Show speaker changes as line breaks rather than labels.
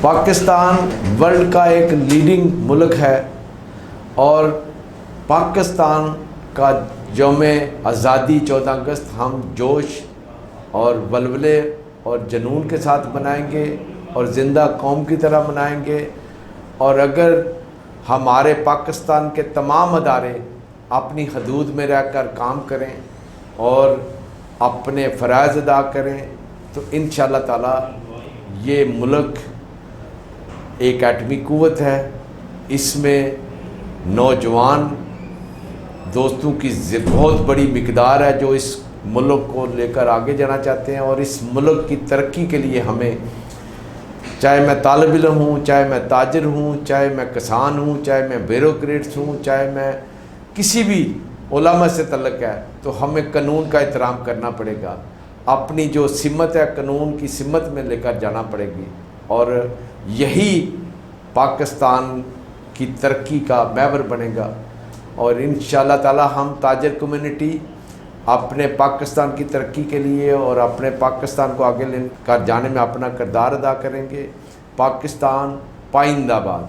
Pakistan world کا ایک leading ملک ہے اور پاکستان کا یوم آزادی 14 اگست ہم جوش اور ولولے اور جنون کے ساتھ منائیں گے اور زندہ قوم کی طرح منائیں گے۔ اور اگر ہمارے پاکستان کے تمام ادارے اپنی حدود میں رہ کر کام کریں اور اپنے فرائض ادا کریں تو انشاءاللہ تعالی یہ ملک ایک ایٹمی قوت ہے۔ اس میں نوجوان دوستوں کی بہت بڑی مقدار ہے جو اس ملک کو لے کر آگے جانا چاہتے ہیں، اور اس ملک کی ترقی کے لیے ہمیں، چاہے میں طالب علم ہوں، چاہے میں تاجر ہوں، چاہے میں کسان ہوں، چاہے میں بیوروکریٹس ہوں، چاہے میں کسی بھی علماء سے تعلق ہے، تو ہمیں قانون کا احترام کرنا پڑے گا۔ اپنی جو سمت ہے قانون کی سمت میں لے کر جانا پڑے گی، اور یہی پاکستان کی ترقی کا محور بنے گا۔ اور انشاءاللہ تعالی ہم تاجر کمیونٹی اپنے پاکستان کی ترقی کے لیے اور اپنے پاکستان کو آگے لے کر جانے میں اپنا کردار ادا کریں گے۔ پاکستان پائندہ باد۔